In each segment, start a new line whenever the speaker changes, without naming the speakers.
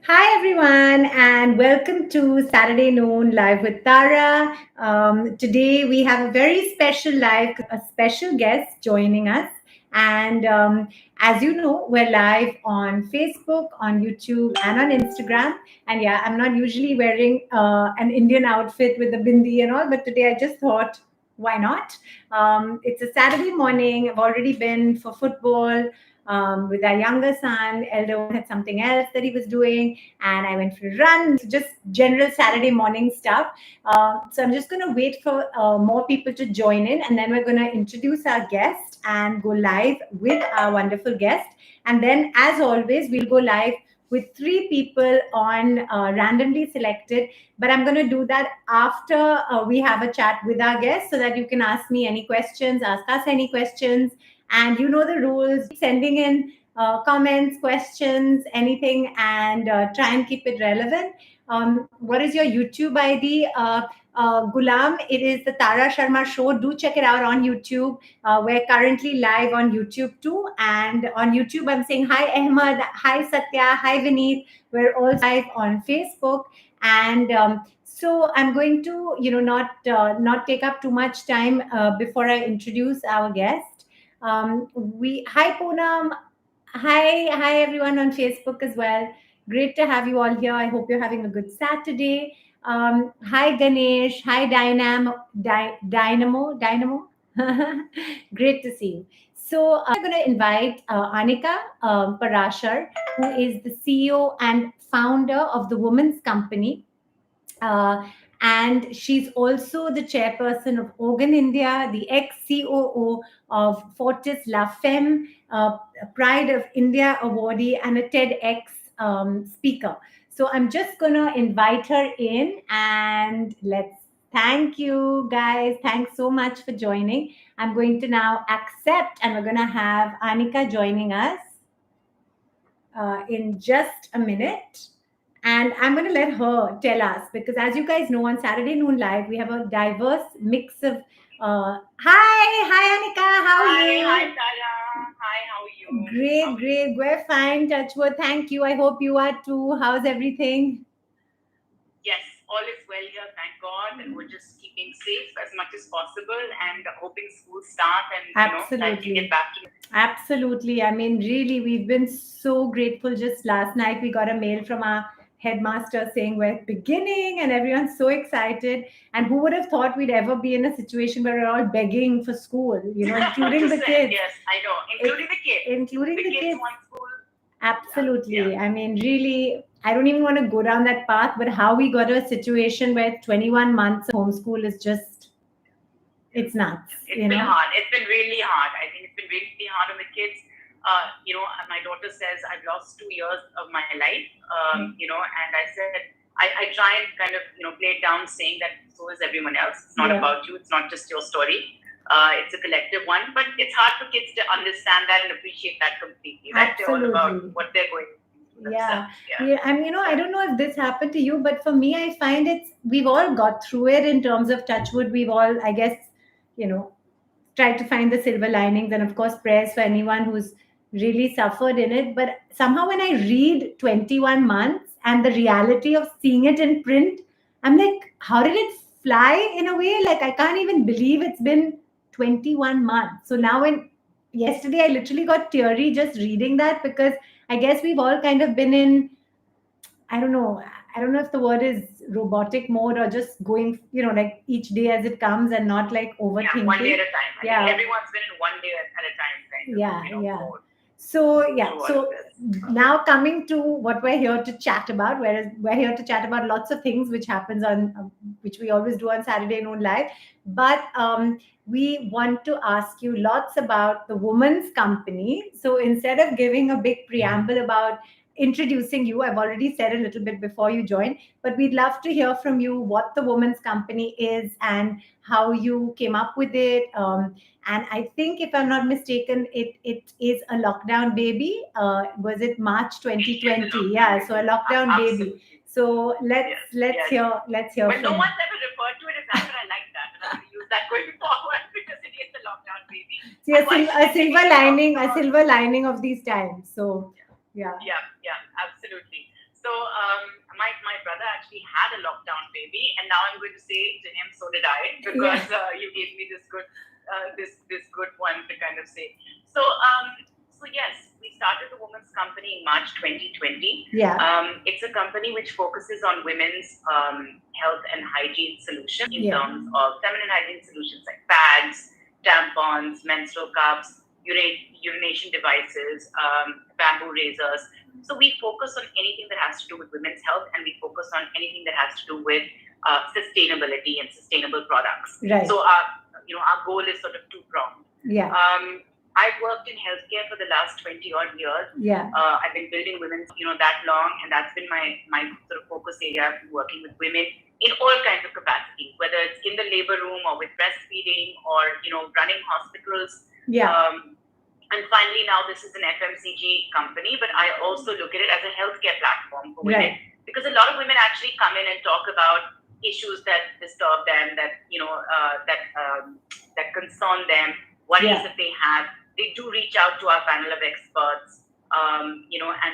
Hi, everyone, and welcome to Saturday Noon Live with Tara. Today, we have a very special live, a special guest joining us. And as you know, we're live on Facebook, on YouTube, and on Instagram. And yeah, I'm not usually wearing an Indian outfit with a bindi and all, but today I just thought, why not? It's a Saturday morning. I've already been for football with our younger son. Elder one had something else that he was doing, and I went for a run. So just general Saturday morning stuff. So I'm just going to wait for more people to join in, and then we're going to introduce our guest and go live with our wonderful guest. And then, as always, we'll go live with three people on randomly selected. But I'm going to do that after we have a chat with our guest so that you can ask me any questions, ask us any questions. And you know the rules, sending in comments, questions, anything, and try and keep it relevant. What is your YouTube ID? Gulam, it is the Tara Sharma Show. Do check it out on YouTube. We're currently live on YouTube too. And on YouTube, I'm saying hi, Ahmad, hi, Satya, hi, Vineet. We're also live on Facebook. And so I'm going to, not take up too much time before I introduce our guest. We Hi Poonam, hi everyone on Facebook as well. Great to have you all here. I hope you're having a good Saturday. Hi Ganesh, hi Dynamo. Great to see you. So I'm going to invite Anika Parashar, who is the CEO and founder of the Women's Company. Uh, and she's also the chairperson of Organ India, the ex COO of Fortis La Femme, Pride of India awardee, and a TEDx speaker. So I'm just going to invite her in and let's thank you guys. Thanks so much for joining. I'm going to now accept, and we're going to have Anika joining us in just a minute. And I'm going to let her tell us because, as you guys know, on Saturday Noon Live, we have a diverse mix of. Hi, Anika, how are
Hi,
you?
hi Tara. Hi, how are you?
Great, great. We're fine, Touchwood. Thank you. I hope you are too. How's everything?
Yes, all is well here, thank God, and we're just keeping safe as much as possible and hoping schools start and life can get
Absolutely.
back to
Absolutely. I mean, really, we've been so grateful. Just last night, we got a mail from our headmaster saying we're beginning, and everyone's so excited. And who would have thought we'd ever be in a situation where we're all begging for school,
to
including the
say.
kids.
Yes, I know,
It,
including the kids.
including
The
the
kids
kids.
want school. Yeah.
Absolutely. I mean, really, I don't even want to go down that path, but how we got to a situation where 21 months of homeschool is just, it's nuts,
It's been hard. It's been really hard. I think it's been really hard on the kids. My daughter says I've lost 2 years of my life. And I said I try and kind of play it down, saying that so is everyone else. It's not about you. It's not just your story. It's a collective one. But it's hard for kids to understand that and appreciate that completely. Right? They're all about what they're going through themselves.
Yeah. And I don't know if this happened to you, but for me, I find we've all got through it in terms of touchwood. We've all, I guess, you know, tried to find the silver linings, and of course, prayers for anyone who's really suffered in it. But somehow, when I read 21 months and the reality of seeing it in print, I'm like, how did it fly in a way? Like, I can't even believe it's been 21 months. So now, when yesterday, I literally got teary just reading that because I guess we've all kind of been in, I don't know. I don't know if the word is robotic mode or just going, like each day as it comes and not like overthinking.
One day at a time. I think everyone's been in one day at a time kind of, mode.
So now coming to what we're here to chat about, whereas we're here to chat about lots of things which happens on which we always do on Saturday Noon Live, but we want to ask you lots about the Women's Company. So instead of giving a big preamble about introducing you, I've already said a little bit before you joined, but we'd love to hear from you what the Women's Company is and how you came up with it. And I think, if I'm not mistaken, it is a lockdown baby. Was it March 2020? Yeah, so a lockdown baby. So let's hear.
But no one's ever referred to it as that, but I like that, and I'm going to use that going forward because it is a lockdown baby.
See, a silver lining of these times. So
yeah, absolutely. So my brother actually had a lockdown baby, and now I'm going to say to him, so did I,
Yeah.
because you gave me this good one to kind of say. So so yes, we started the women's company in March 2020.
Yeah.
It's a company which focuses on women's health and hygiene solutions in
Yeah.
terms of feminine hygiene solutions like pads, tampons, menstrual cups, urination devices, bamboo razors. So we focus on anything that has to do with women's health, and we focus on anything that has to do with sustainability and sustainable products.
Right.
So our goal is sort of two-pronged.
Yeah.
I've worked in healthcare for the last 20 odd years.
Yeah.
I've been building women, that long, and that's been my sort of focus area. I've been working with women in all kinds of capacities, whether it's in the labor room or with breastfeeding or running hospitals.
Yeah.
And finally, now this is an FMCG company, but I also look at it as a healthcare platform for women,
Right.
because a lot of women actually come in and talk about issues that disturb them, that concern them, worries that they have. They do reach out to our panel of experts, and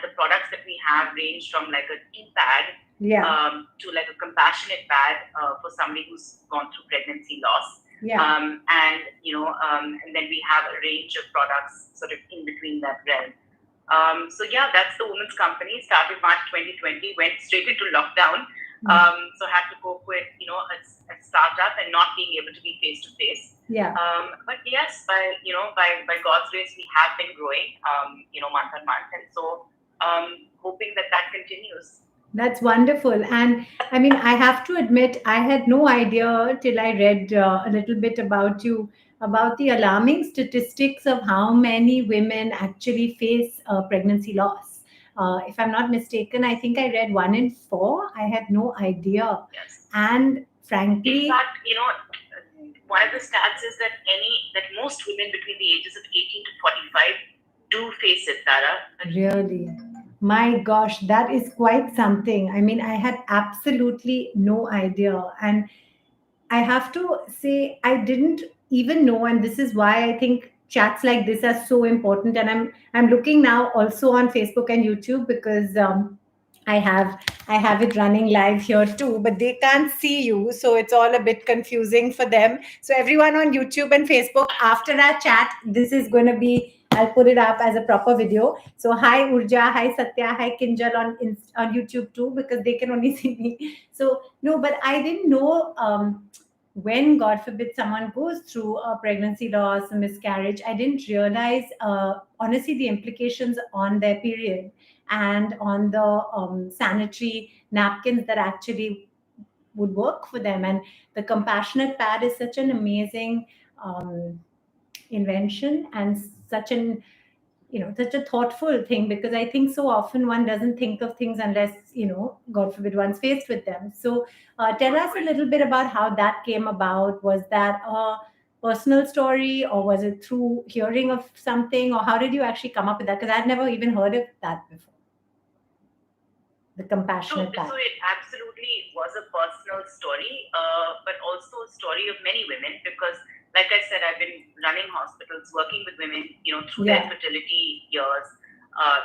the products that we have range from like a tea pad to like a compassionate pad for somebody who's gone through pregnancy loss.
Yeah.
And then we have a range of products sort of in between that realm. So yeah, that's the women's company. Started March 2020, went straight into lockdown. So had to cope with a startup and not being able to be face to face.
Yeah.
But yes, by God's grace, we have been growing, month on month, and so hoping that continues.
That's wonderful. And I mean, I have to admit, I had no idea till I read a little bit about you, about the alarming statistics of how many women actually face pregnancy loss. If I'm not mistaken, I think I read 1 in 4. I had no idea.
Yes.
And frankly,
in fact, one of the stats is that most women between the ages of 18 to 45 do face it, Tara.
Really? My gosh, that is quite something. I mean, I had absolutely no idea. And I have to say, I didn't even know. And this is why I think chats like this are so important. And I'm looking now also on Facebook and YouTube because I have it running live here too, but they can't see you, so it's all a bit confusing for them. So everyone on YouTube and Facebook, after our chat, this is going to be. I'll put it up as a proper video. So hi Urja, hi Satya, hi Kinjal on YouTube too, because they can only see me. So no, but I didn't know when God forbid someone goes through a pregnancy loss, a miscarriage. I didn't realize honestly the implications on their period and on the sanitary napkins that actually would work for them. And the compassionate pad is such an amazing invention and such a thoughtful thing, because I think so often one doesn't think of things unless, God forbid, one's faced with them. So tell us a little bit about how that came about. Was that a personal story, or was it through hearing of something, or how did you actually come up with that? Because I'd never even heard of that before. The compassionate pad.
So it absolutely was a personal story, but also a story of many women, because like I said, I've been running hospitals, working with women, through their fertility years,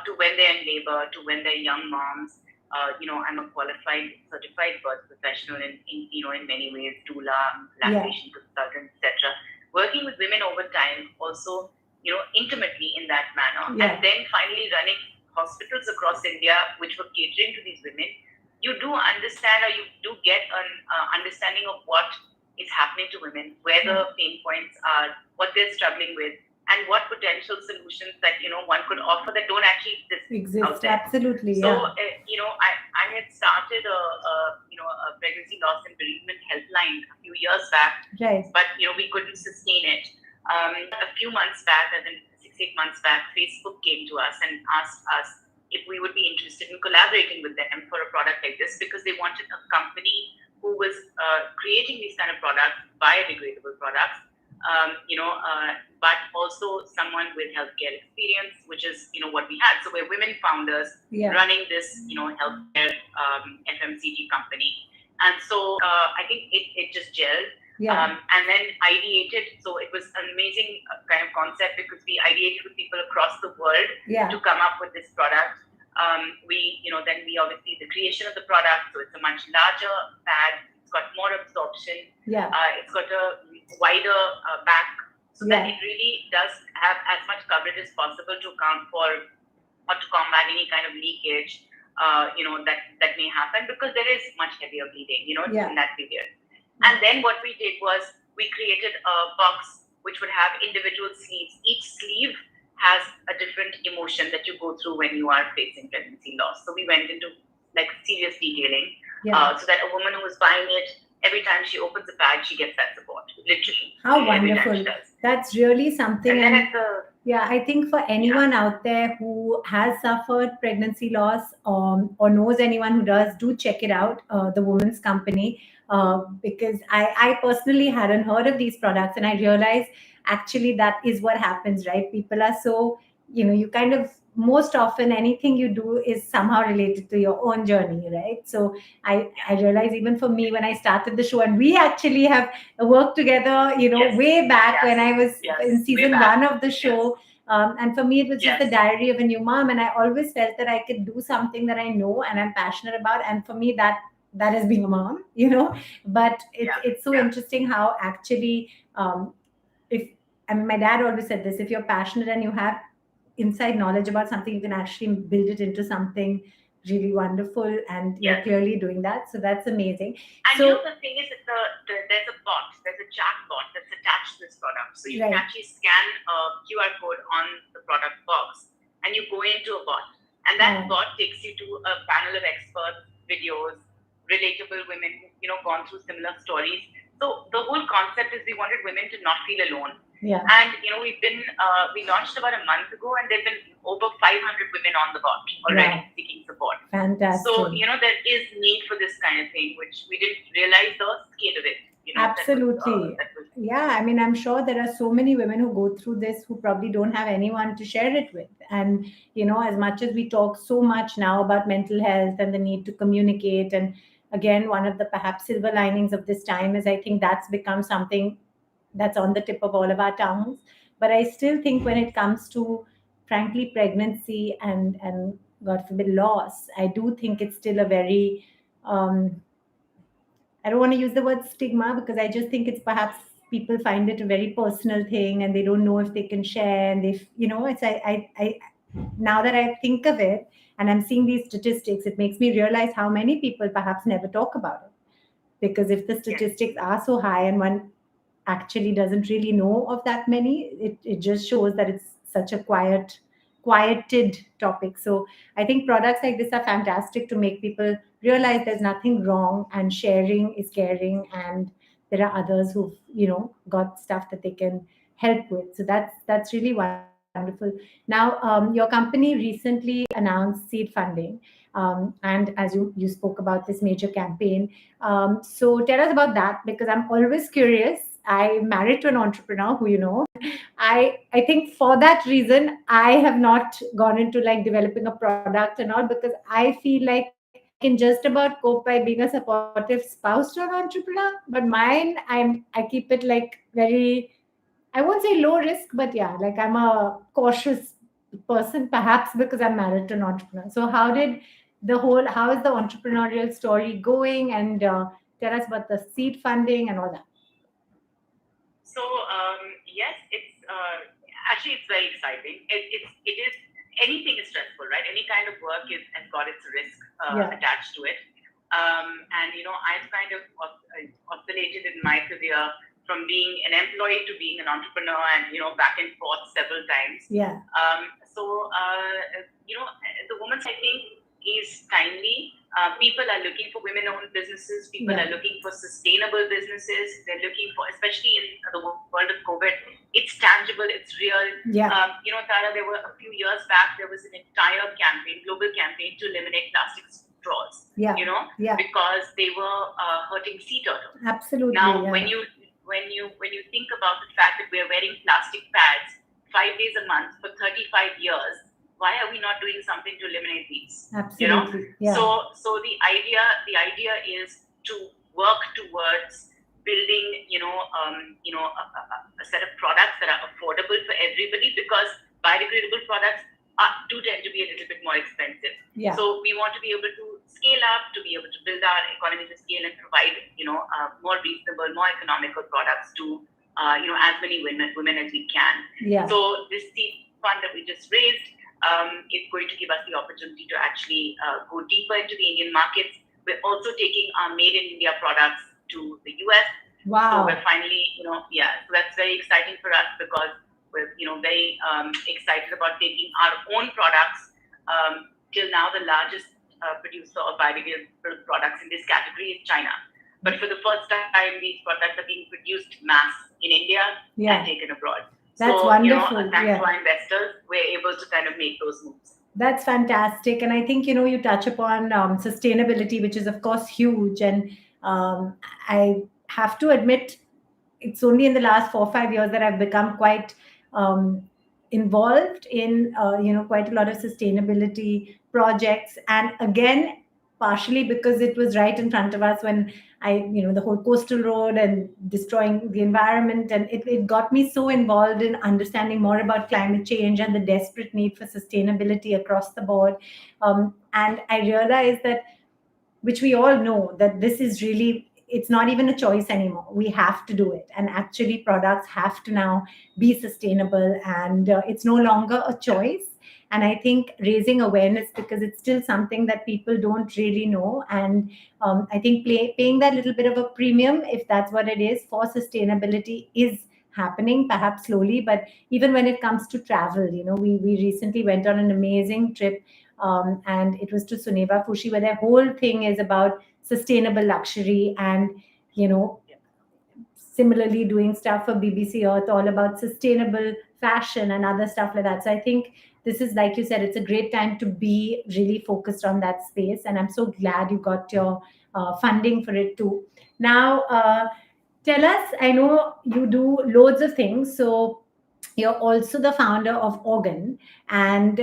to when they're in labor, to when they're young moms. I'm a qualified, certified birth professional in many ways, doula, lactation consultant, etc. Working with women over time, also, intimately in that manner, and then finally running hospitals across India, which were catering to these women. You do understand, or you do get an understanding of what is happening to women, where the pain points are, what they're struggling with, and what potential solutions that one could offer that don't actually exist out there.
Absolutely.
So I had started a pregnancy loss and bereavement helpline a few years back, but we couldn't sustain it. A few months back, as in 6-8 months back, Facebook came to us and asked us if we would be interested in collaborating with them for a product like this, because they wanted a company who was creating these kind of products, biodegradable products, but also someone with healthcare experience, which is what we had. So we're women founders running this healthcare FMCG company, and so I think it just gelled. And then ideated. So it was an amazing kind of concept, because we ideated with people across the world to come up with this product. Then we obviously the creation of the product, so it's a much larger pad. It's got more absorption.
Yeah.
It's got a wider back, so that
Yeah.
it really does have as much coverage as possible to account for or to combat any kind of leakage, that may happen because there is much heavier bleeding,
Yeah.
in that period. And then what we did was we created a box which would have individual sleeves. Each sleeve has a different emotion that you go through when you are facing pregnancy loss. So we went into like serious detailing, so that a woman who is buying it, every time she opens a bag, she gets that support, literally.
How
every time
wonderful.
she does.
That's really something.
And then at the
Yeah, I think for anyone out there who has suffered pregnancy loss, or knows anyone who does, do check it out, the Woman's Company, because I personally hadn't heard of these products, and I realized actually that is what happens, right? People are so, you kind of, most often anything you do is somehow related to your own journey, right? So I realized even for me when I started the show, and we actually have worked together, way back when I was in season one of the show. And for me, it was just the diary of a new mom. And I always felt that I could do something that I know and I'm passionate about. And for me, that is being a mom, But it's so interesting how actually, if I mean, my dad always said this: if you're passionate and you have inside knowledge about something, you can actually build it into something really wonderful, and you're clearly doing that. So that's amazing.
And the thing is that there's a chat bot that's attached to this product. So you can actually scan a QR code on the product box and you go into a bot. And that bot takes you to a panel of experts, videos, relatable women who, gone through similar stories. So the whole concept is we wanted women to not feel alone.
Yeah.
And we launched about a month ago, and there've been over 500 women on the bot already seeking support.
Fantastic.
So there is need for this kind of thing, which we didn't realize the scale of it.
Absolutely. Yeah, I mean, I'm sure there are so many women who go through this who probably don't have anyone to share it with. And as much as we talk so much now about mental health and the need to communicate, and again, one of the perhaps silver linings of this time is I think that's become something that's on the tip of all of our tongues. But I still think when it comes to, frankly, pregnancy and God forbid loss, I do think it's still a very, I don't want to use the word stigma, because I just think it's perhaps people find it a very personal thing and they don't know if they can share. And it's I now that I think of it and I'm seeing these statistics, it makes me realize how many people perhaps never talk about it. Because if the statistics are so high and one actually doesn't really know of that many, it just shows that it's such a quieted topic. So I think products like this are fantastic to make people realize there's nothing wrong, and sharing is caring, and there are others who've got stuff that they can help with. So that's really wonderful. Now, your company recently announced seed funding, and as you spoke about this major campaign. So tell us about that, because I'm always curious. I married to an entrepreneur who I think for that reason I have not gone into like developing a product and all, because I feel like I can just about cope by being a supportive spouse to an entrepreneur. But mine, I keep it like very, I won't say low risk, but yeah, like I'm a cautious person, perhaps because I'm married to an entrepreneur. So how is the entrepreneurial story going? And tell us about the seed funding and all that.
So yes, it's actually it's very exciting. It is anything is stressful, right? Any kind of work has got its risk attached to it. And I've kind of oscillated in my career from being an employee to being an entrepreneur, and back and forth several times.
Yeah.
The woman's, I think, is timely. People are looking for women-owned businesses. People are looking for sustainable businesses. They're looking for, especially in the world of COVID, it's tangible, it's real.
Yeah.
Tara, there were a few years back, there was an entire campaign, global campaign to eliminate plastic straws.
Yeah.
Because they were hurting sea turtles.
Absolutely.
Now, when you think about the fact that we're wearing plastic pads 5 days a month for 35 years, why are we not doing something to eliminate these?
Absolutely. Yeah.
So the idea is to work towards building, a set of products that are affordable for everybody, because biodegradable products do tend to be a little bit more expensive.
Yeah.
So we want to be able to scale up, to be able to build our economies of scale and provide, more reasonable, more economical products to, as many women as we can.
Yeah.
So this seed fund that we just raised is going to give us the opportunity to actually go deeper into the Indian markets. We're also taking our made in India products to the US.
Wow.
So we're finally, so that's very exciting for us because we're, very excited about taking our own products. Till now, the largest producer of biodegradable products in this category is China. But for the first time, these products are being produced mass in India and taken abroad.
That's
so,
wonderful.
Thanks to our investors, we're able to kind of make those moves.
That's fantastic. And I think, you touch upon sustainability, which is, of course, huge. And I have to admit, it's only in the last 4 or 5 years that I've become quite involved in, quite a lot of sustainability projects. And again, partially because it was right in front of us when the whole coastal road and destroying the environment. And it got me so involved in understanding more about climate change and the desperate need for sustainability across the board. And I realized that, which we all know, that this is really, it's not even a choice anymore. We have to do it. And actually products have to now be sustainable, and it's no longer a choice. And I think raising awareness, because it's still something that people don't really know. And I think paying that little bit of a premium, if that's what it is, for sustainability is happening, perhaps slowly. But even when it comes to travel, we recently went on an amazing trip, and it was to Suneva Fushi, where their whole thing is about sustainable luxury. And similarly doing stuff for BBC Earth, all about sustainable fashion and other stuff like that. So I think this is, like you said, it's a great time to be really focused on that space. And I'm so glad you got your funding for it too. Now, tell us, I know you do loads of things. So you're also the founder of Organ and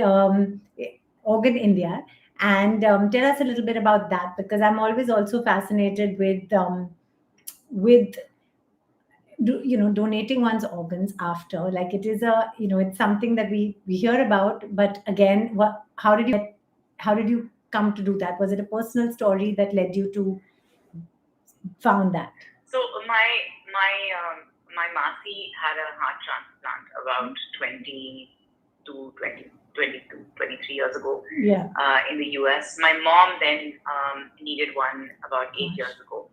Organ India. And tell us a little bit about that, because I'm always also fascinated with donating one's organs after. Like, it is it's something that we hear about, but again, how did you come to do that? Was it a personal story that led you to found that?
So my Masi had a heart transplant about 23 years ago.
Yeah.
In the US. My mom then needed one about 8 years ago.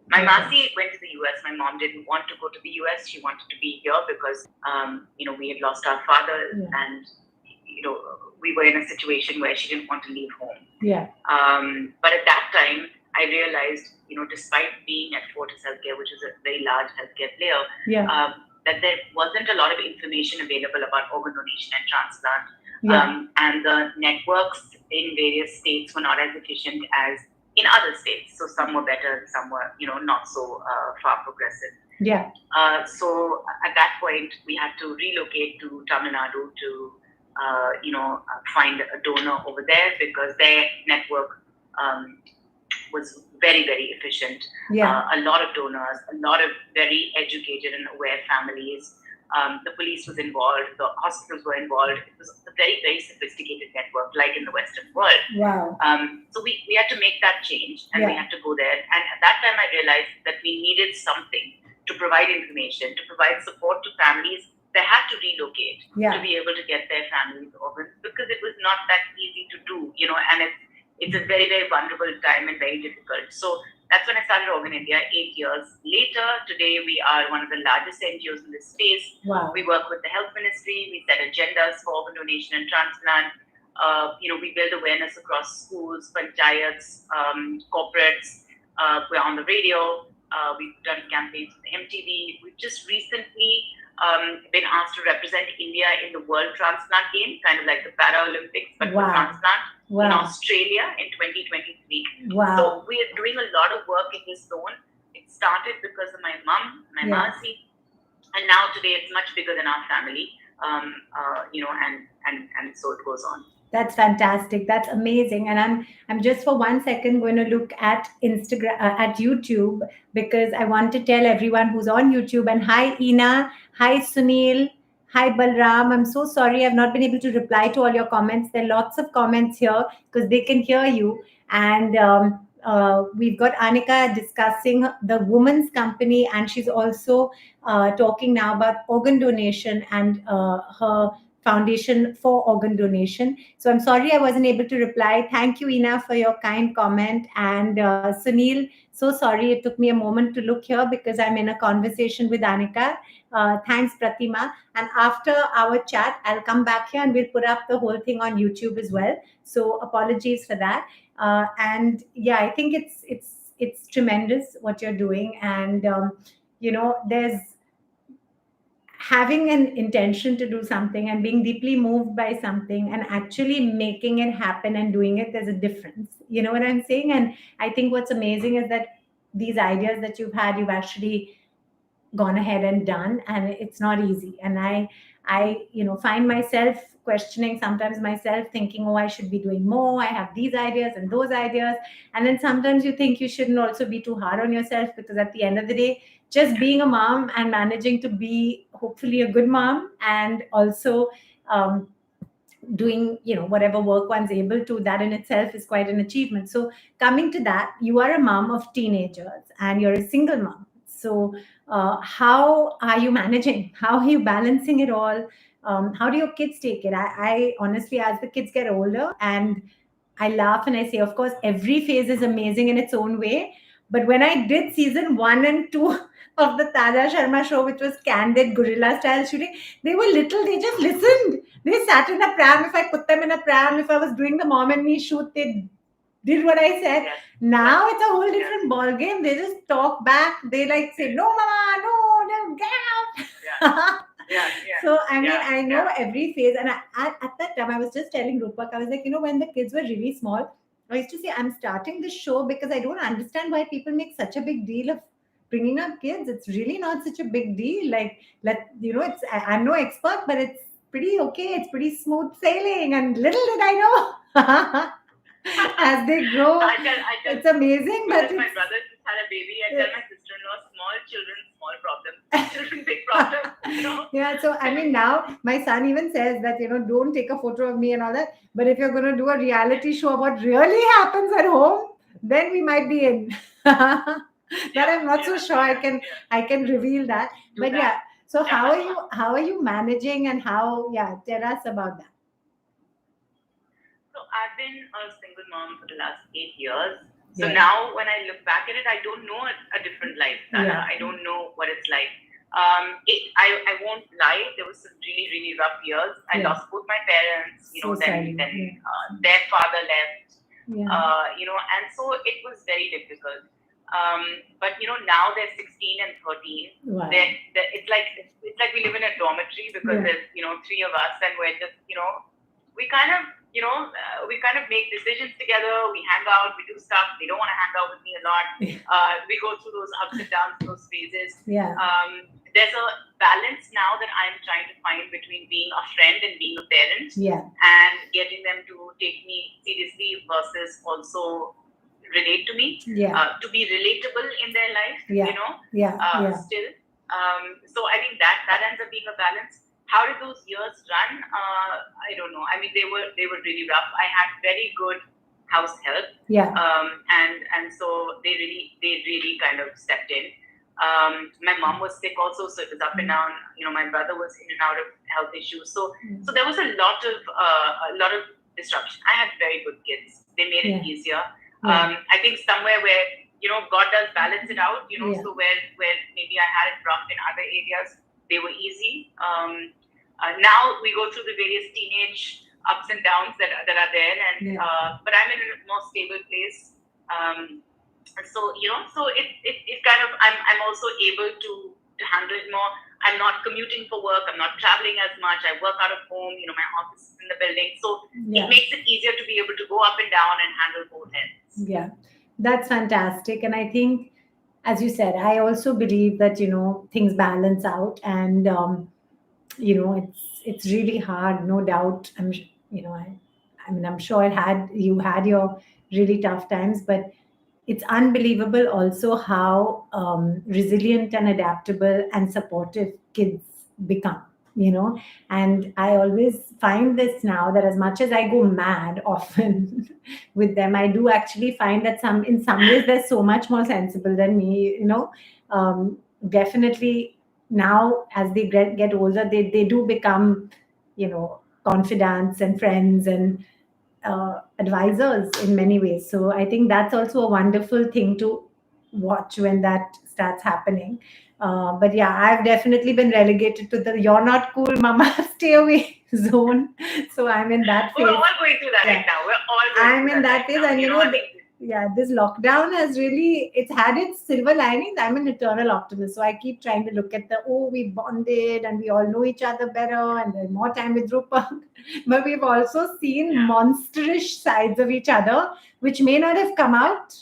My Masi went to the US. My mom didn't want to go to the US. She wanted to be here because, we had lost our father, and, we were in a situation where she didn't want to leave home.
Yeah.
But at that time, I realized, despite being at Fortis Healthcare, which is a very large healthcare player, that there wasn't a lot of information available about organ donation and transplant. And the networks in various states were not as efficient as in other states. So some were better, some were, not so far progressive.
Yeah.
So at that point, we had to relocate to Tamil Nadu to, find a donor over there, because their network was very, very efficient.
Yeah.
A lot of donors, a lot of very educated and aware families. The police was involved, the hospitals were involved. It was a very, very sophisticated network, like in the Western world.
Wow.
So we had to make that change, and we had to go there. And at that time, I realized that we needed something to provide information, to provide support to families that had to relocate to be able to get their families organs, because it was not that easy to do, and it's a very, very vulnerable time and very difficult. So that's when I started Organ India 8 years later. Today, we are one of the largest NGOs in this space.
Wow.
We work with the health ministry. We set agendas for organ donation and transplant. We build awareness across schools, panchayats, corporates. We're on the radio. We've done campaigns with MTV. We've just recently been asked to represent India in the World Transplant Game, kind of like the Paralympics, but for transplant. In Australia in 2023.
Wow.
So we are doing a lot of work in this zone. It started because of my mom, my Masi, and now today it's much bigger than our family. And so it goes on.
That's fantastic. That's amazing. And I'm just for 1 second going to look at Instagram, at YouTube, because I want to tell everyone who's on YouTube. And hi, Ina. Hi, Sunil. Hi, Balram. I'm so sorry I've not been able to reply to all your comments. There are lots of comments here because they can hear you. And we've got Anika discussing the women's company, and she's also talking now about organ donation and her foundation for organ donation. So I'm sorry I wasn't able to reply. Thank you, Ina, for your kind comment. And Sunil, so sorry it took me a moment to look here because I'm in a conversation with Anika. Thanks, Pratima. And after our chat, I'll come back here and we'll put up the whole thing on YouTube as well. So apologies for that. And yeah, I think it's tremendous what you're doing, and there's having an intention to do something and being deeply moved by something and actually making it happen and doing it. There's a difference. You know what I'm saying? And I think what's amazing is that these ideas that you've had, you've actually gone ahead and done, and it's not easy. And I find myself questioning sometimes myself, thinking, oh, I should be doing more, I have these ideas and those ideas. And then sometimes you think you shouldn't also be too hard on yourself, because at the end of the day, just being a mom and managing to be hopefully a good mom, and also um, doing whatever work one's able to, that in itself is quite an achievement. So coming to that, you are a mom of teenagers and you're a single mom. So how are you managing, how are you balancing it all? How do your kids take it? I honestly, as the kids get older, and I laugh and I say, of course, every phase is amazing in its own way. But when I did season 1 and 2 of the Tara Sharma Show, which was candid guerrilla style shooting, they were little, they just listened. They sat in a pram. If I put them in a pram, if I was doing the mom and me shoot, they did what I said.
Yes.
Now it's a whole different ball game. They just talk back. They like say, "No, mama, no, get out."
Yeah. Yeah. Yeah.
So I mean,
Yeah.
I know
Yeah.
every phase, and at that time, I was just telling Rupak, I was like, when the kids were really small, I used to say, I'm starting this show because I don't understand why people make such a big deal of bringing up kids. It's really not such a big deal. Like, I'm no expert, but it's pretty okay. It's pretty smooth sailing, and little did I know. As they grow,
I tell,
it's amazing.
because
But
my
it's
brother just had a baby, I tell my sister-in-law, small children, small problems. Big children, big problems.
yeah. So I mean, now my son even says that don't take a photo of me and all that. But if you're going to do a reality show of what really happens at home, then we might be in. That I'm not so sure I can reveal that.
Do
But
that.
yeah. So
Yeah.
how are you managing, and how, yeah, tell us about that.
So I've been a single mom for the last 8 years. So
Yeah.
now when I look back at it, I don't know a different life, Tara.
Yeah.
I don't know what it's like. I won't lie. There was some really, really rough years. I
Yeah.
lost both my parents.
So sorry.
Then
Yeah.
their father left.
Yeah.
And so it was very difficult. But now they're 16 and 13.
Wow.
It's like we live in a dormitory because
Yeah.
there's three of us, and we're just we kind of we kind of make decisions together. We hang out, we do stuff. They don't want to hang out with me a lot. We go through those ups and downs, those phases.
Yeah.
There's a balance now that I'm trying to find between being a friend and being a parent,
Yeah.
and getting them to take me seriously versus also relate to me,
Yeah.
to be relatable in their life.
Yeah. Yeah. Yeah.
Still. So I think that ends up being a balance. How did those years run? I don't know. I mean, they were really rough. I had very good house help.
Yeah.
And so they really kind of stepped in. My mom was sick also, so it was up and down. My brother was in and out of health issues. So there was a lot of disruption. I had very good kids. They made it easier. I think somewhere where God does balance it out. So where maybe I had it rough in other areas, they were easy. Now we go through the various teenage ups and downs that are there, and but I'm in a more stable place. So it kind of I'm also able to handle it more. I'm not commuting for work. I'm not traveling as much. I work out of home. My office is in the building, so it makes it easier to be able to go up and down and handle both ends.
Yeah, that's fantastic. And I think, as you said, I also believe that things balance out, and it's really hard, no doubt. I'm sure you had your really tough times, but it's unbelievable also how resilient and adaptable and supportive kids become. you know. And I always find this now, that as much as I go mad often with them, I do actually find that in some ways they're so much more sensible than me, you know. Definitely now as they get older, they do become, you know, confidants and friends and advisors in many ways. So I think that's also a wonderful thing to watch when that starts happening. But yeah, I've definitely been relegated to the "you're not cool, mama, stay away" zone. So I'm in that
We're
phase.
all going through that
Yeah,
right now. We're all going
I'm
through
in
that
that
right
phase,
now.
and
You
you
know,
know,
I mean,
yeah, this lockdown has really, it's had its silver linings. I'm an eternal optimist, so I keep trying to look at the, oh, we bonded and we all know each other better, and there's more time with Rupa. But we've also seen
yeah.
monsterish sides of each other, which may not have come out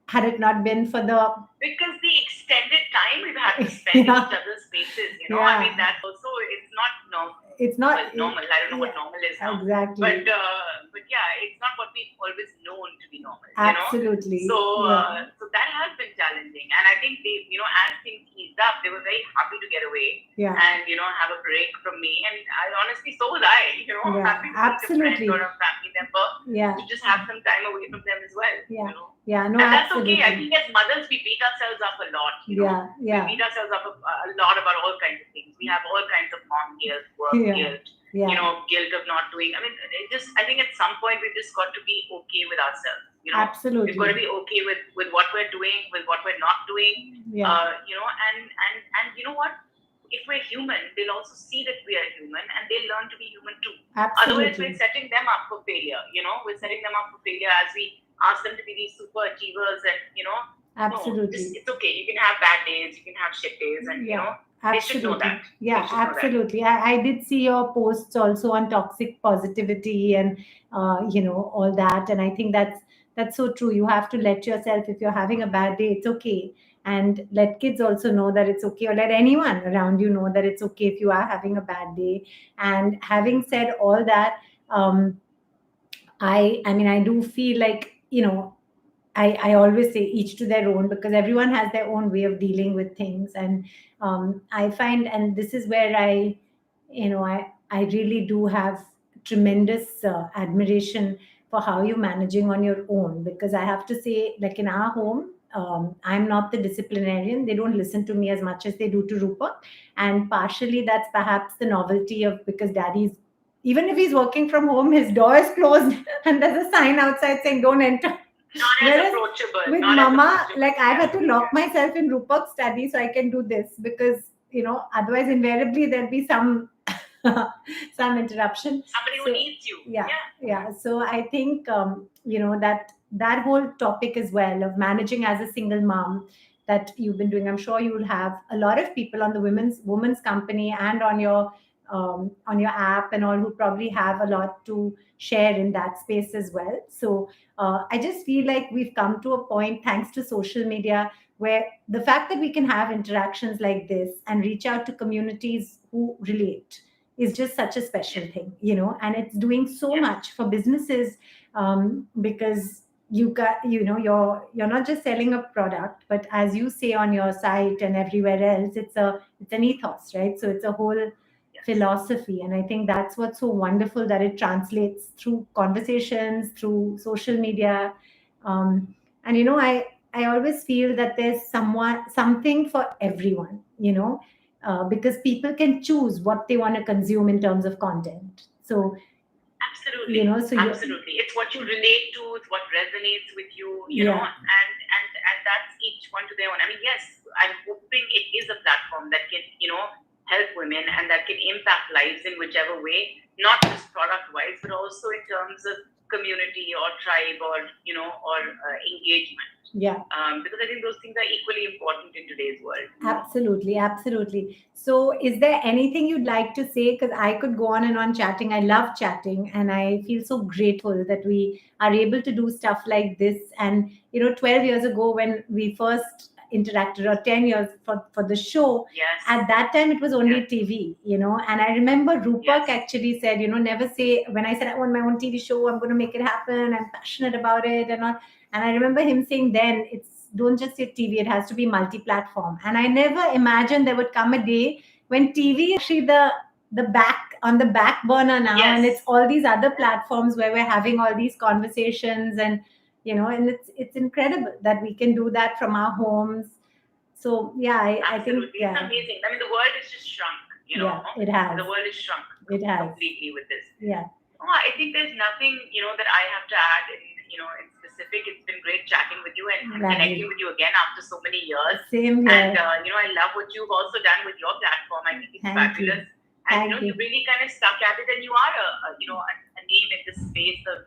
had it not been for the
Because the extended time we've had to spend in each
yeah,
other's spaces, you know, I mean,
yeah.
that also it's not normal.
It's not
Well, normal. I don't know what
yeah,
normal is now,
exactly,
but yeah, it's not what we've always known to be normal, you know. So
absolutely, yeah,
so that has been challenging, and I think they, you know, as things eased up, they were very happy to get away
yeah,
and you know have a break from me, and I honestly so was I, you know,
yeah,
happy to meet a friend or
absolutely,
a family member
yeah,
to just have some time away from them as well,
yeah,
you know.
yeah, no,
And that's okay. I
absolutely,
think as mothers, we beat ourselves up a lot, you know.
yeah,
We
yeah,
beat ourselves up a lot about all kinds of things. We have all kinds of mom guilt, work
yeah,
guilt, you
yeah,
know, guilt of not doing. I mean, it just, I think at some point we've just got to be okay with ourselves, you know. We've got to
absolutely,
be okay with what we're doing, with what we're not doing,
yeah,
you know, and you know what? If we're human, they'll also see that we are human and they'll learn to be human too. Otherwise, we're
absolutely,
setting them up for failure, you know, we're setting them up for failure as we ask them to be these super achievers and, you know, no, just
absolutely.
it's okay. You can have bad days, you can have shit days, and you
Yeah,
know, they should know
absolutely.
that. They
Yeah,
should know that.
absolutely. I did see your posts also on toxic positivity and you know, all that. And I think that's so true. You have to let yourself, if you're having a bad day, it's okay. And let kids also know that it's okay, or let anyone around you know that it's okay if you are having a bad day. And having said all that, um, I mean, I do feel like, you know, I always say each to their own, because everyone has their own way of dealing with things. And I find, and this is where you know, I really do have tremendous admiration for how you're managing on your own. Because I have to say, like in our home, I'm not the disciplinarian. They don't listen to me as much as they do to Rupa. And partially that's perhaps the novelty of, because daddy's, even if he's working from home, his door is closed and there's a sign outside saying don't enter.
Not as
Whereas
approachable.
with
Not as
mama,
approachable.
like I've
Yeah.
had to lock myself in Rupak's study so I can do this, because you know, otherwise invariably there'll be some some interruption.
Somebody who
So
needs you.
yeah,
Yeah.
yeah. So I think you know, that whole topic as well of managing as a single mom that you've been doing. I'm sure you'll have a lot of people on the women's company and on your app and all, who probably have a lot to share in that space as well. So I just feel like we've come to a point, thanks to social media, where the fact that we can have interactions like this and reach out to communities who relate is just such a special
Yes.
thing, you know. And it's doing so
Yes.
much for businesses, because you got, you know, you're not just selling a product, but as you say on your site and everywhere else, it's an ethos, right? So it's a whole
Yes.
philosophy. And I think that's what's so wonderful, that it translates through conversations, through social media. And you know, I always feel that there's something for everyone, you know, because people can choose what they want to consume in terms of content. So you
Absolutely.
know, so you
Absolutely. It's what you relate to, it's what resonates with you, you know,
yeah,
and that's each one to their own. I mean, yes, I'm hoping it is a platform that can, you know, help women and that can impact lives in whichever way, not just product wise, but also in terms of community or tribe or, you know, or engagement.
yeah.
Because I think those things are equally important in today's world, you know.
Absolutely, absolutely. So, is there anything you'd like to say? Because I could go on and on chatting. I love chatting, and I feel so grateful that we are able to do stuff like this. And, you know, 12 years ago, when we first interacted, or 10 years for the show,
Yes.
at that time it was only
Yes.
TV, you know. And I remember Rupak
Yes.
actually said, you know, never say, when I said I want my own TV show, I'm going to make it happen, I'm passionate about it, and all. And I remember him saying then, it's don't just say TV, it has to be multi-platform. And I never imagined there would come a day when TV is actually the the back burner now, and it's
Yes,
all these other platforms where we're having all these conversations, and and it's incredible that we can do that from our homes. So yeah, I think
absolutely. It's amazing. I mean, the world has just shrunk.
yeah, it
The
has,
world has shrunk
it has,
completely with this.
yeah,
Oh, I think there's nothing, that I have to add in specific. It's been great chatting with you and connecting
lovely.
with you again after so many years.
Same
And,
here.
I love what you've also done with your platform. I think it's
Thank you.
fabulous. And,
Thank
you
you.
really kind of stuck at it, and you are a name in this space of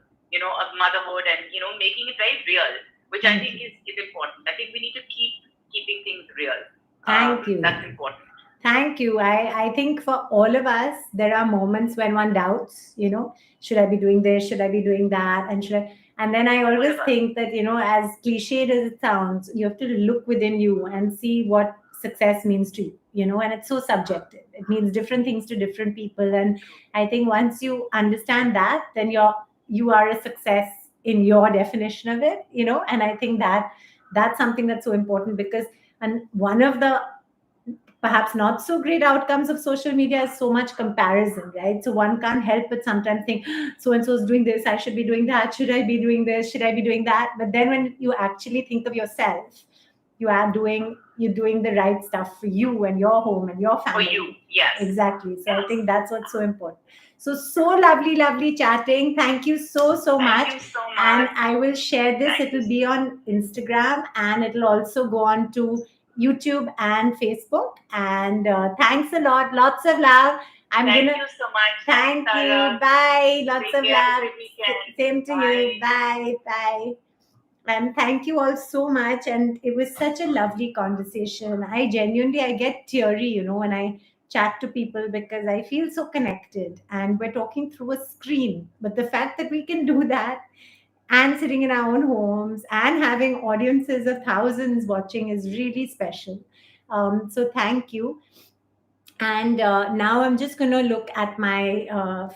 motherhood, and, making it very real, which I
Thank
think
you.
is important. I think we need to keep keeping things real.
Thank you.
That's important.
Thank you. I think for all of us, there are moments when one doubts, should I be doing this? Should I be doing that? And should I? And then I
All
always
of us.
think that, as cliched as it sounds, you have to look within you and see what success means to you, and it's so subjective. It means different things to different people. And
True.
I think once you understand that, then you are a success in your definition of it, and I think that's something that's so important because and one of the perhaps not so great outcomes of social media is so much comparison, right? So one can't help but sometimes think, so and so is doing this, I should be doing that. Should I be doing this? Should I be doing that? But then when you actually think of yourself, you're doing the right stuff for you and your home and your
For you,
family.
yes.
Exactly. So I
Yes.
think that's what's so important. So lovely, lovely chatting. Thank you so
Thank
much.
you so
And
much.
I will share this.
Thank you.
It'll be on Instagram and it'll also go on to YouTube and Facebook. And thanks a lot. Lots of love. I'm
Thank
gonna
you so much. Thanks,
thank you.
Tara.
Bye. Lots
Take
of
care. Have a
love.
great weekend.
Same to you.
Bye.
Bye. Bye. And thank you all so much. And it was such a lovely conversation. I get teary, when I chat to people because I feel so connected. And we're talking through a screen. But the fact that we can do that and sitting in our own homes and having audiences of thousands watching is really special. So thank you. And now I'm just going to look at my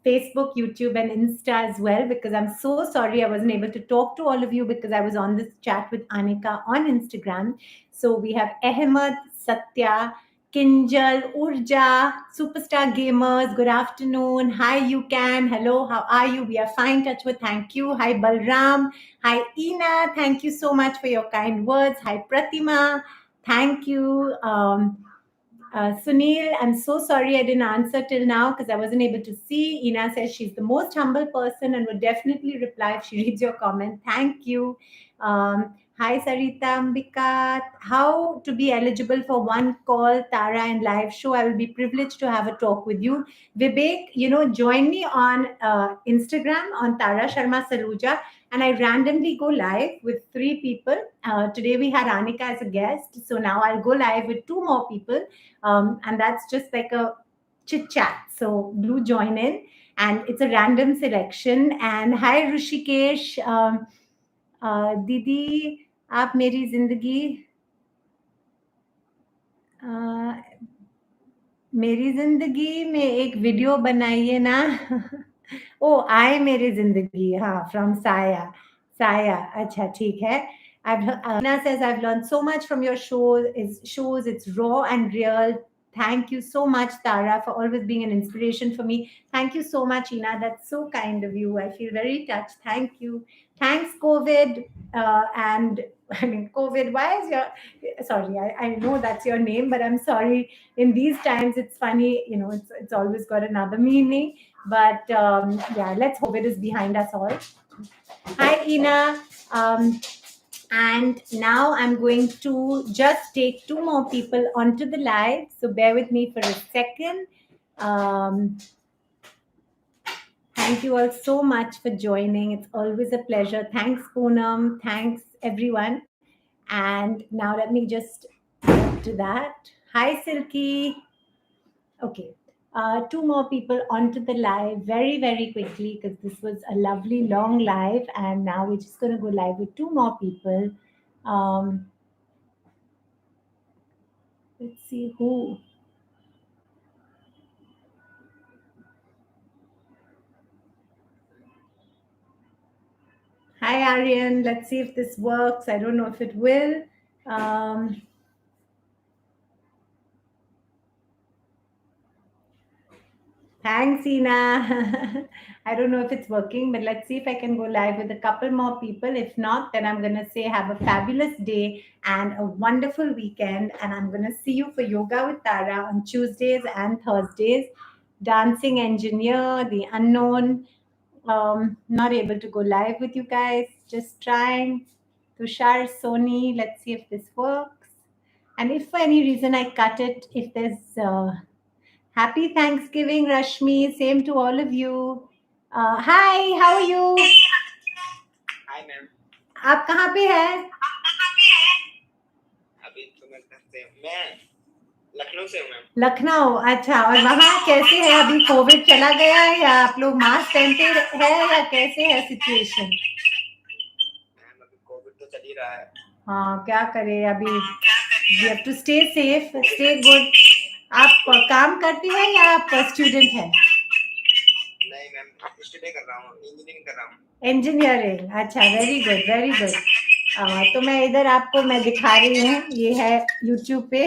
Facebook, YouTube, and Insta as well because I'm so sorry I wasn't able to talk to all of you because I was on this chat with Anika on Instagram. So we have Ahmed, Satya, Kinjal, Urja, Superstar Gamers. Good afternoon. Hi, you can. Hello, how are you? We are fine, touch with. Thank you. Hi, Balram. Hi, Ina. Thank you so much for your kind words. Hi, Pratima. Thank you. Sunil, I'm so sorry I didn't answer till now because I wasn't able to see. Ina says she's the most humble person and would definitely reply if she reads your comment. Thank you. Hi, Sarita Ambika. How to be eligible for one call, Tara, and live show? I will be privileged to have a talk with you. Vivek, join me on Instagram on Tara Sharma Saluja, and I randomly go live with 3 people. Today we had Anika as a guest, so now I'll go live with 2 more people, and that's just like a chit chat. So do join in, and it's a random selection. And hi Rushikesh, दीदी आप मेरी जिंदगी अ, मेरी जिंदगी में एक video बनाइए ना. ओ आए मेरी जिंदगी, हाँ, फ्रॉम साया. साया, अच्छा ठीक है. Ina says I've learned so much from your shows. It's raw and real. Thank you so much, Tara, for always being an inspiration for me. Thank you so much, Ina. That's so kind of you. I feel very touched. Thank you. Thanks, COVID. And I mean, COVID. Why is your sorry? I know that's your name, but I'm sorry. In these times it's funny, it's always got another meaning, but yeah, let's hope it is behind us all. Hi, Ina. And now I'm going to just take 2 more people onto the live, so bear with me for a second. Thank you all so much for joining. It's always a pleasure. Thanks, Poonam. Thanks, everyone. And now let me just get to that. Hi, Silky. Okay. 2 more people onto the live very, very quickly because this was a lovely long live. And now we're just going to go live with 2 more people. Um, let's see who. Hi, Aryan. Let's see if this works. I don't know if it will. Um, Thanks, Ina. I don't know if it's working, but let's see if I can go live with a couple more people. If not, then I'm going to say have a fabulous day and a wonderful weekend. And I'm going to see you for Yoga with Tara on Tuesdays and Thursdays. Dancing Engineer, The Unknown. Not able to go live with you guys. Just trying. Tushar, Sony. Let's see if this works. And if for any reason I cut it, if there's happy Thanksgiving, Rashmi. Same to all of you. Hi, how are you?
Hi ma'am.
आप कहाँ पे हैं?
अभी तो मैं घर से हूँ। मैं लखनऊ से हूँ मैम।
लखनऊ, अच्छा। और वहाँ कैसे है? अभी कोविड चला गया है या आप लोग मास्क पहनते हैं या कैसे है सिचुएशन?
मैम अभी कोविड तो चल ही रहा है।
हाँ, क्या करें अभी? We have to stay safe, stay good. आप काम करती हैं या आप स्टूडेंट हैं?
नहीं मैम, स्टडी कर रहा हूँ, इंजीनियरिंग कर रहा हूँ।
इंजीनियरिंग, अच्छा, वेरी गुड वेरी गुड। तो मैं इधर आपको मैं दिखा रही हूँ, ये है यूट्यूब पे।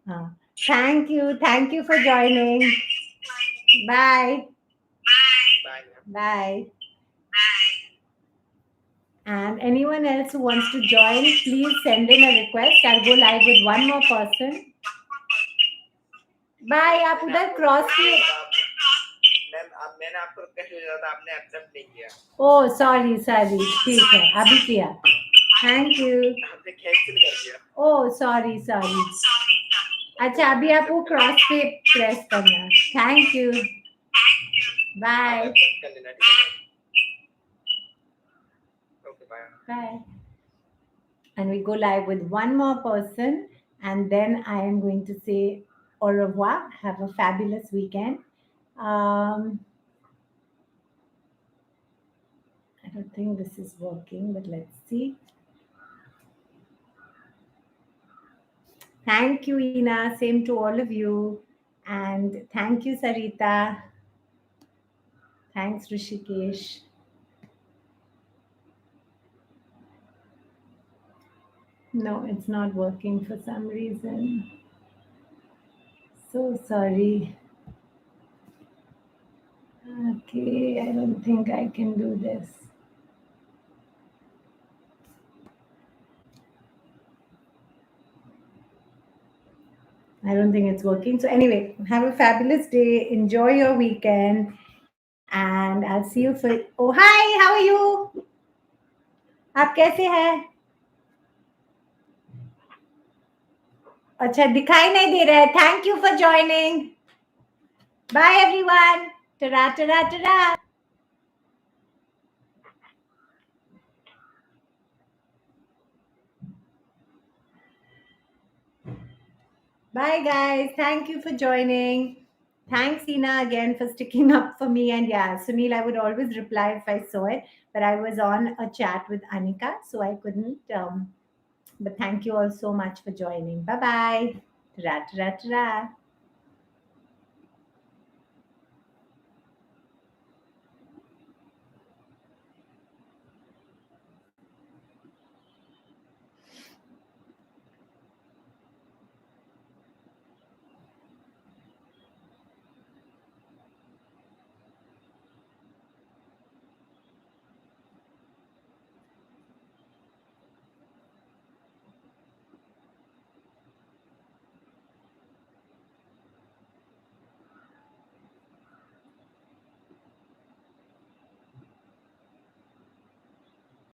हाँ, thank you for joining. Bye
bye ma'am.
Bye. And anyone else who wants to join, please send in a request. I'll go live with one more person. Bye. आप उधर क्रॉस किए?
मैम अब मैंने आपको request भेजा था, आपने accept नहीं किया।
ओह सॉरी, ठीक है, अभी किया। Thank you.
आपने कैंसिल कर दिया।
Oh sorry. अच्छा, अभी आप वो क्रॉस पे प्रेस करना। थैंक यू, बाय
आप एक्सेप्ट कर लेना, ठीक है? Okay bye.
Bye. And we go live with one more person, and then I am going to say au revoir. Have a fabulous weekend. I don't think this is working, but let's see. Thank you, Ina. Same to all of you. And thank you, Sarita. Thanks, Rishikesh. No, it's not working for some reason. So sorry. Okay, I don't think I can do this. I don't think it's working. So anyway, have a fabulous day. Enjoy your weekend. And I'll see you for... Oh, hi! How are you? आप कैसे हैं? अच्छा, दिखाई नहीं दे रहा है. Thank you for joining. Bye everyone. Ta-ra, ta-ra, ta-ra. Bye guys. Thank you for joining. Thanks, Ina, again for sticking up for me. And yeah, Sunil, I would always reply if I saw it, but I was on a chat with Anika, so I couldn't. But thank you all so much for joining. Bye bye. Ta-ra, ta-ra, ta-ra.